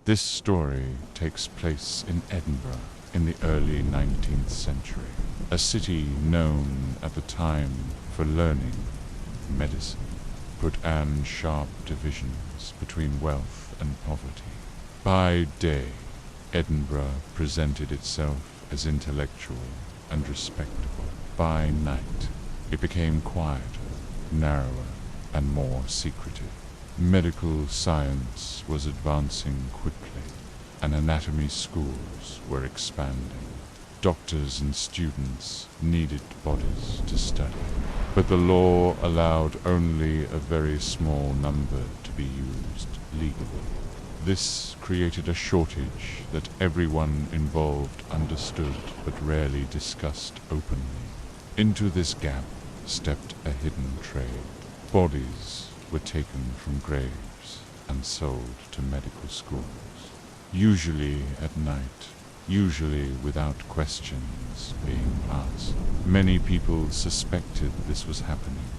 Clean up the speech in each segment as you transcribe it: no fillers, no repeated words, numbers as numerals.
This story takes place in Edinburgh in the early 19th century, a city known at the time for learning, medicine, and sharp divisions between wealth and poverty. By day, Edinburgh presented itself as intellectual and respectable. By night, it became quieter, narrower, and more secretive. Medical science was advancing quickly, and anatomy schools were expanding. Doctors and students needed bodies to study, but the law allowed only a very small number to be used legally. This created a shortage that everyone involved understood but rarely discussed openly. Into this gap stepped a hidden trade. Bodies were taken from graves and sold to medical schools, usually at night, usually without questions being asked. Many people suspected this was happening,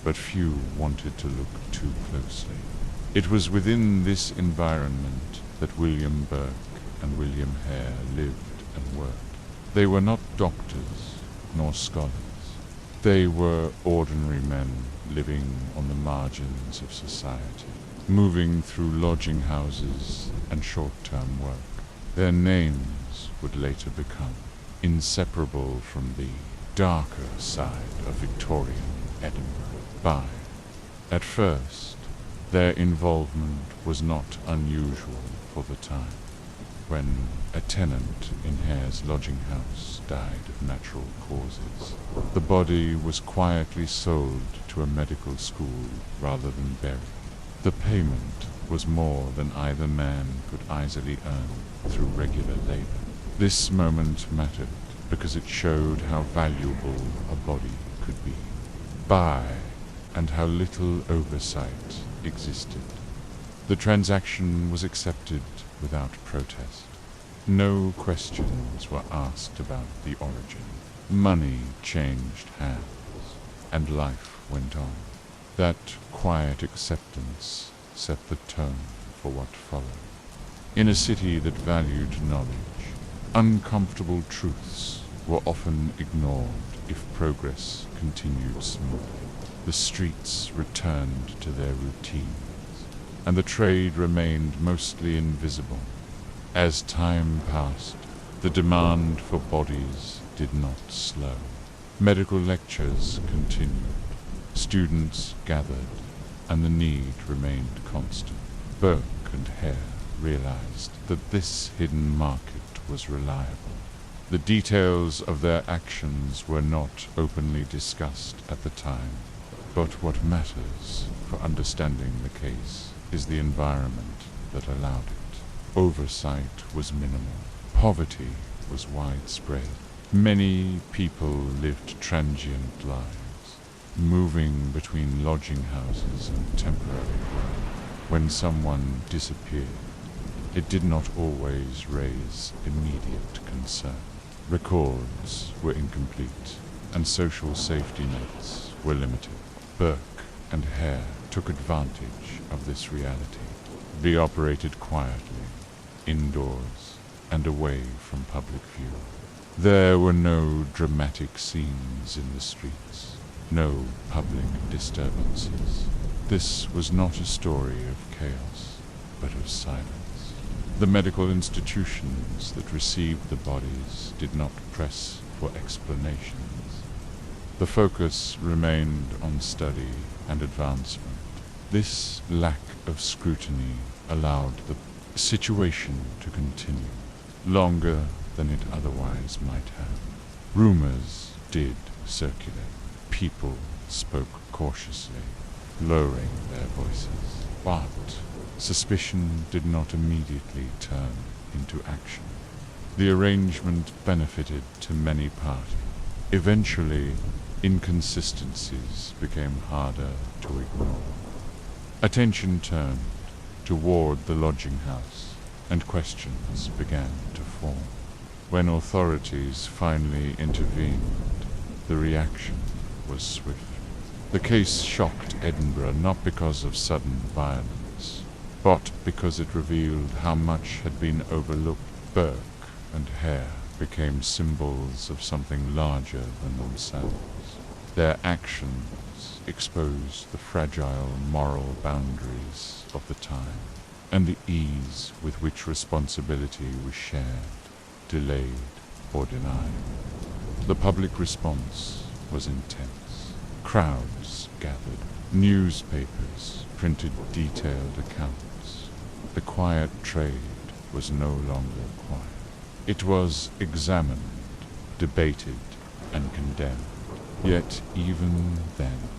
but few wanted to look too closely. It was within this environment that William Burke and William Hare lived and worked. They were not doctors nor scholars. They were ordinary men living on the margins of society, moving through lodging houses and short-term work. Their names would later become inseparable from the darker side of Victorian Edinburgh. At first, their involvement was not unusual for the time. When a tenant in Hare's lodging house died of natural causes, the body was quietly sold to a medical school rather than buried. The payment was more than either man could easily earn through regular labor. This moment mattered because it showed how valuable a body could be. And how little oversight existed. The transaction was accepted without protest. No questions were asked about the origin. Money changed hands, and life went on. That quiet acceptance set the tone for what followed. In a city that valued knowledge, uncomfortable truths were often ignored if progress continued smoothly. The streets returned to their routines, and the trade remained mostly invisible. As time passed, the demand for bodies did not slow. Medical lectures continued, students gathered, and the need remained constant. Burke and Hare realized that this hidden market was reliable. The details of their actions were not openly discussed at the time, but what matters for understanding the case is the environment that allowed it. Oversight was minimal. Poverty was widespread. Many people lived transient lives, moving between lodging houses and temporary work. When someone disappeared, it did not always raise immediate concern. Records were incomplete, and social safety nets were limited. Burke and Hare took advantage of this reality. They operated quietly, indoors, and away from public view. There were no dramatic scenes in the streets, no public disturbances. This was not a story of chaos, but of silence. The medical institutions that received the bodies did not press for explanations. The focus remained on study and advancement. This lack of scrutiny allowed the situation to continue longer than it otherwise might have. Rumors did circulate. People spoke cautiously, lowering their voices. But suspicion did not immediately turn into action. The arrangement benefited to many parties. Eventually, inconsistencies became harder to ignore. Attention turned toward the lodging house, and questions began to form. When authorities finally intervened, the reaction was swift. The case shocked Edinburgh not because of sudden violence, but because it revealed how much had been overlooked. Burke and Hare became symbols of something larger than themselves. Their actions exposed the fragile moral boundaries of the time, and the ease with which responsibility was shared, delayed, or denied. The public response was intense. Crowds gathered. Newspapers printed detailed accounts. The quiet trade was no longer quiet. It was examined, debated, and condemned. Yet even then,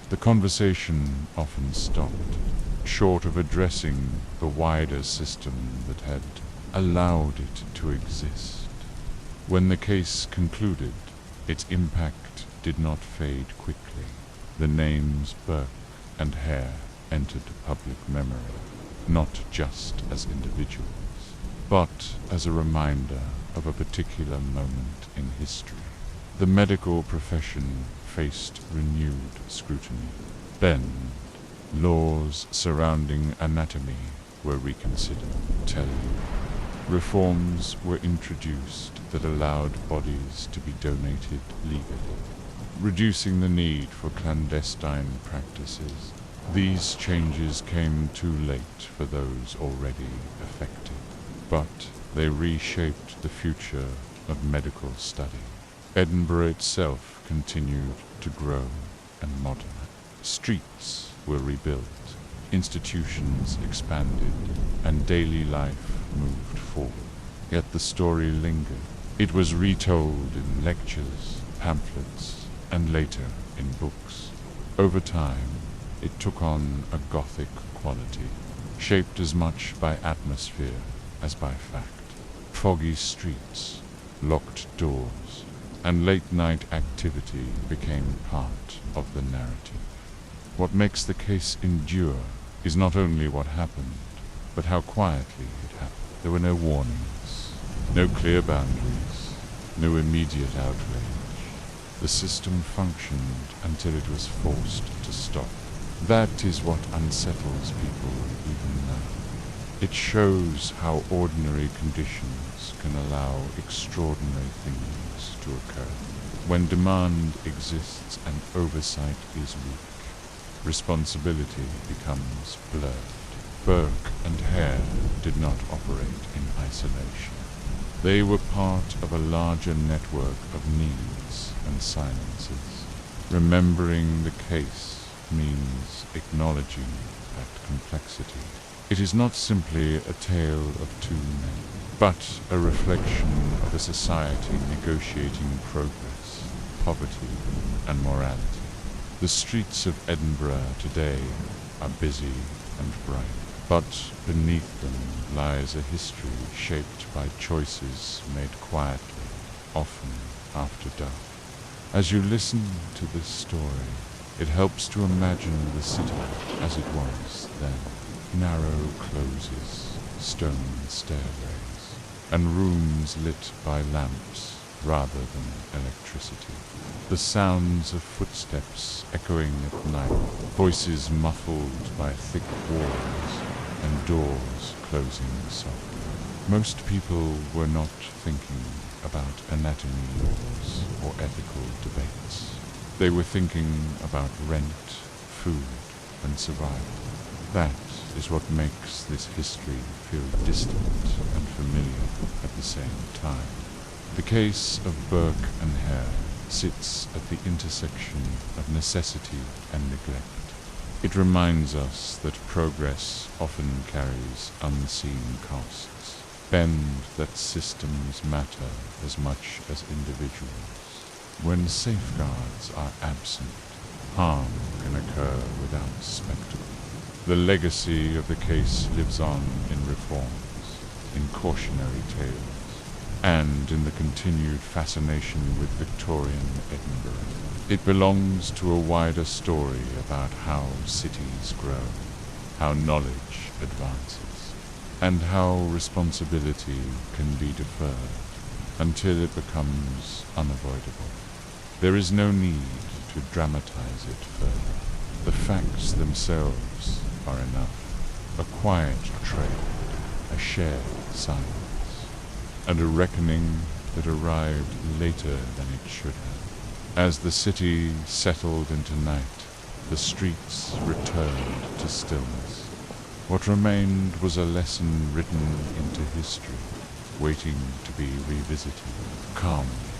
the conversation often stopped, short of addressing the wider system that had allowed it to exist. When the case concluded, its impact did not fade quickly. The names Burke and Hare entered public memory, not just as individuals, but as a reminder of a particular moment in history. The medical profession faced renewed scrutiny. Then, laws surrounding anatomy were reconsidered. Reforms were introduced that allowed bodies to be donated legally, reducing the need for clandestine practices. These changes came too late for those already affected, but they reshaped the future of medical study. Edinburgh itself continued to grow and modernize. Streets were rebuilt, institutions expanded, and daily life moved forward. Yet the story lingered. It was retold in lectures, pamphlets, and later in books. Over time, it took on a Gothic quality, shaped as much by atmosphere as by fact. Foggy streets, locked doors, and late-night activity became part of the narrative. What makes the case endure is not only what happened, but how quietly it happened. There were no warnings, no clear boundaries, no immediate outrage. The system functioned until it was forced to stop. That is what unsettles people even now. It shows how ordinary conditions can allow extraordinary things to occur. When demand exists and oversight is weak, responsibility becomes blurred. Burke and Hare did not operate in isolation. They were part of a larger network of needs and silences. Remembering the case means acknowledging that complexity. It is not simply a tale of two men, but a reflection of a society negotiating progress, poverty, and morality. The streets of Edinburgh today are busy and bright, but beneath them lies a history shaped by choices made quietly, often after dark. As you listen to this story, it helps to imagine the city as it was then. Narrow closes, stone stairways, and rooms lit by lamps rather than electricity. The sounds of footsteps echoing at night, voices muffled by thick walls, and doors closing softly. Most people were not thinking about anatomy laws or ethical debates. They were thinking about rent, food, and survival. That is what makes this history feel distant and familiar at the same time. The case of Burke and Hare sits at the intersection of necessity and neglect. It reminds us that progress often carries unseen costs. Bend that systems matter as much as individuals. When safeguards are absent, harm can occur without spectacle. The legacy of the case lives on in reforms, in cautionary tales, and in the continued fascination with Victorian Edinburgh. It belongs to a wider story about how cities grow, how knowledge advances, and how responsibility can be deferred until it becomes unavoidable. There is no need to dramatize it further. The facts themselves are enough. a quiet trade, a shared silence, and a reckoning that arrived later than it should have. As the city settled into night, the streets returned to stillness. What remained was a lesson written into history, waiting to be revisited, calmly,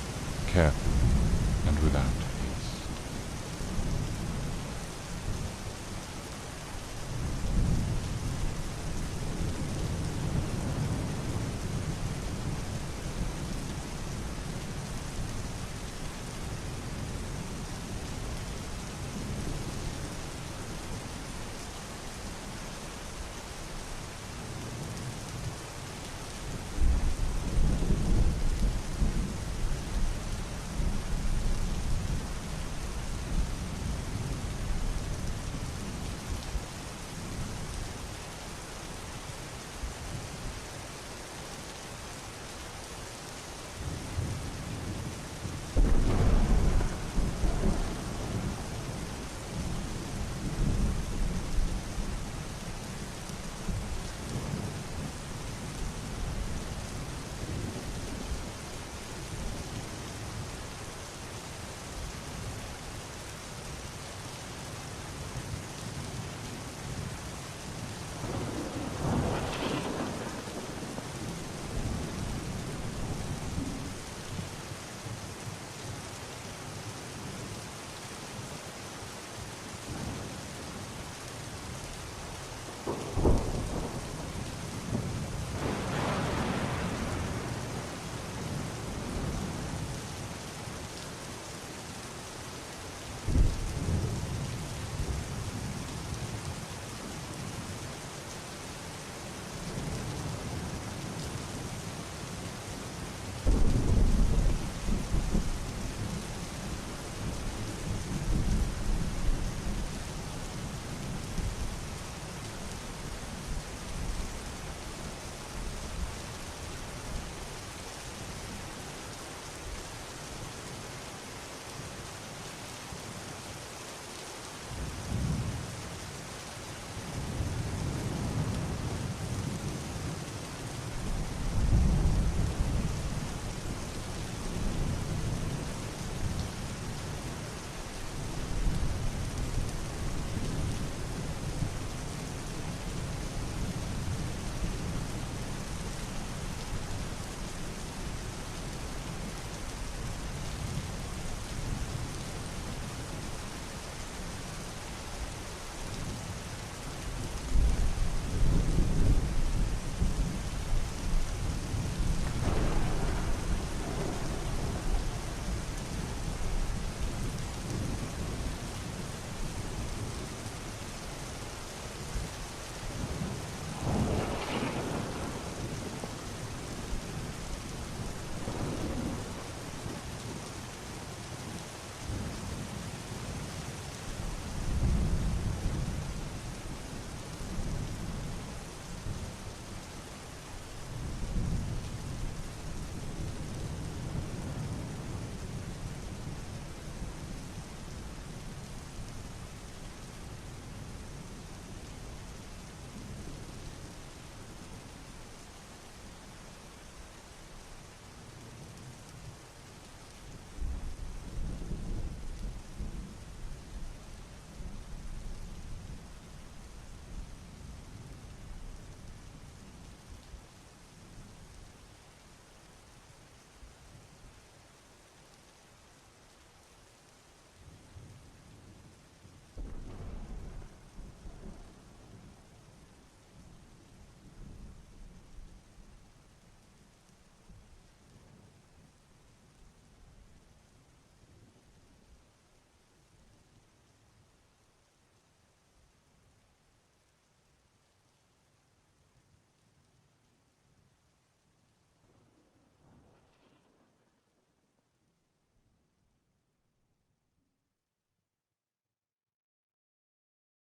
carefully, and without